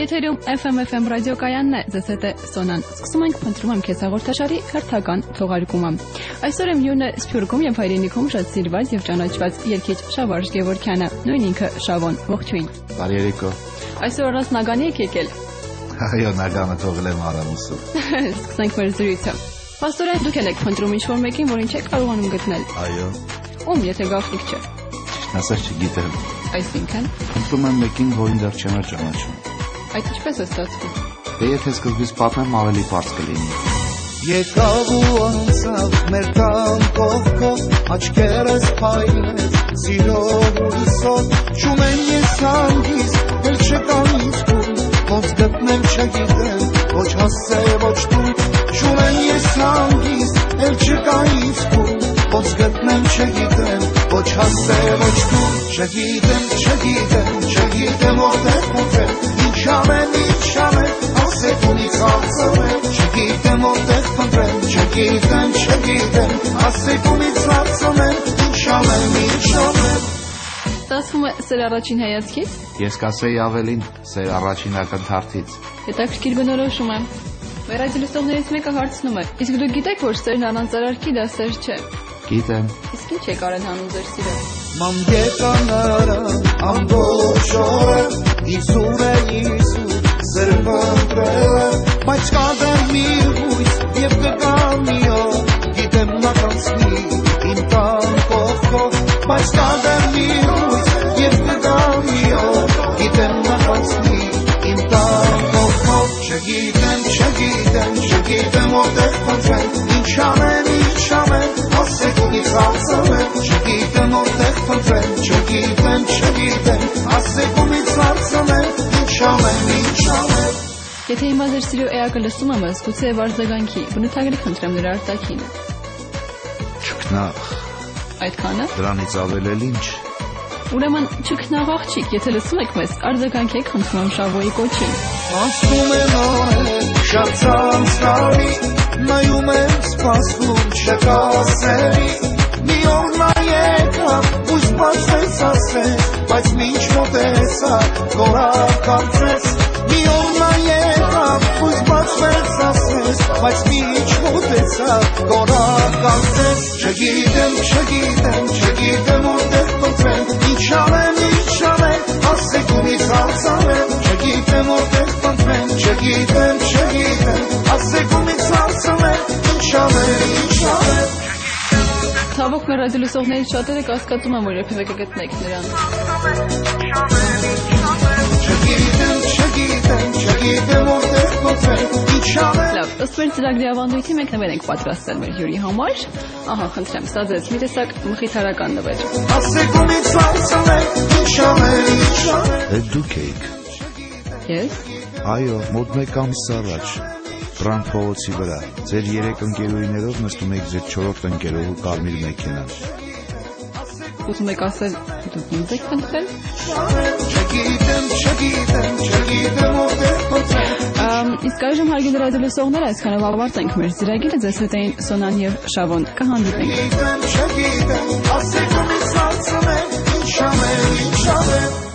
Եթերում FM ռադիոկայանն է, ձեզ հետ է Սոնան։ Սկսում ենք փնտրում եմ քեզ հաղորդաշարի հերթական թողարկումը։ Այսօր եմ յուրն է Սփյուռքում եւ հայրենիքում շատ սիրված եւ ճանաչված երգիչ Շավարժ Գևորգյանը, նույն ինքը Շավոն, ողջույն։ Բարի երեկո։ Այսօր առանց նագանի եք եկել։ Այո, նագանը թողել եմ Արամուսում։ Սկսենք մեր զրույցը։ Պաստորեն դուք եք փնտրում ինչ-որ մեկին, որին չեք կարողանում գտնել։ Այո։ Ում, եթե գաղտնիք չէ։ Ճիշտն ասած չգիտեմ։ Այսինքն փնտրում եմ մեկին, որին դեռ չեմ ճանաչում։ Այդ ինչպես է ստացվում։ Դե եթե սկզբից պատմեմ, ավելի պարզ կլինի։ Եկավ ու անցավ մեր տան կողքով, աչքերս փայլեց սիրով ու հուսով, շումեն ես հանգիստ, էլ չկան իսկում, ոնց գտնեմ չգիտեմ, ոչ հասե ոչ դու, շումեն ես հանգիստ, էլ չկան իսկում, ոնց գտնեմ չգիտեմ, ոչ հասե ոչ դու, չգիտեմ որտեղ փոխել, ինչ անեմ, ասեք ունից հարցրել, չգիտեմ որտեղ փնտրել, չգիտեմ, ասեք ունից հարցրել, ինչ անեմ։ Ստացվում է սեր առաջին հայացքից։ Ես կասեի ավելին, սեր առաջին ակնթարթից։ Հետաքրքիր բնորոշում է։ Մեր այցելուստողներից մեկը հարցնում է. իսկ դուք գիտեք, որ սերն առանց արարքի դա սեր չէ։ Գիտեմ։ Իսկ ինչ եք արել հանուն ձեր սիրո։ Ման եկանարա ամբողջ օրը, Իսուր է սրվանտրել, բայց կադեմ մի հույս և կգա մի օր, գիտեմ նա կանցնի իմ տան կողքով, բայց կադեմ մի հույս և կգա մի օր, գիտեմ նա կանցնի իմ տան կողքով, չգիտեմ որտեղ փնտրել, ինչ անեմ, ասեք ունից հարցրել, չգիտեմ որտեղ փնտրել, չգիտեմ, ասեք ունից հարցրել, ինչ անեմ։ Եթե հիմա ձեր սիրո էակը լսում եմ, գուցե վարձագանքի, բնութագրի խնդրեմ նրա արտաքինը։ Չքնաղ։ Այդքանը։ Դրանից ավել էլ ինչ։ Ուրեմն չքնաղ աղջիկ, եթե լսում եք մեզ, արձագանքեք խնդրում եմ Շավոյի կոչին։ Ասում եմ արել, շատ ցանցարի, նայում եմ սպասում չկա սերի, մի օր նա եկավ, ու սպասեց ասեց, բայց մինչ մոտեցա, գորավ կարծեց, մի օր նա եկավ, ու սպասեց ասեց, բայց մինչ մոտեցա, գորավ կարծեց, չգիտեմ որտեղ փնտրել, ինչ անեմ, ասեք ունից հարցրել, չգիտեմ որտեղ փնտրել, չգիտեմ, ասեք ունից հարցրել, ինչ անեմ։ Ցավոք մեր ռադիոլսողներից շատերը կասկածում են, որ երբևէ կգտնեք նրան։ Չգիտեմ որտեղ փնտրել, ինչ անեմ։ Լավ, ըստ մեր ծրագրի ավանդույթի մենք նվեր ենք պատրաստել մեր հյուրի համար։ Ահա, խնդրեմ, սա ձեզ մի տեսակ մխիթարական նվեր։ Ասեք ունից հարցրել, ինչ անեմ։ Դե դուք եք։ Ես։ Այո, մոտ մեկ ամիս առաջ Ֆրանկ փողոցի վրա ձեր 3 ընկերուհիներով նստում եք ձեր 4-րդ ընկերուհու կարմիր մեքենան։ Ուզում եք ասել, դուք ինձ եք փնտրել։ Չգիտեմ որտեղ փնտրել։ Իսկ այժմ հարգելի ռադիոլսողներ, այսքանով ավարտենք մեր ծրագիրը, ձեզ հետ էին Սոնան եւ Շավոն։ Կհանդիպենք։ Չգիտեմ, ասեք ունից հարցրել, ինչ անեմ։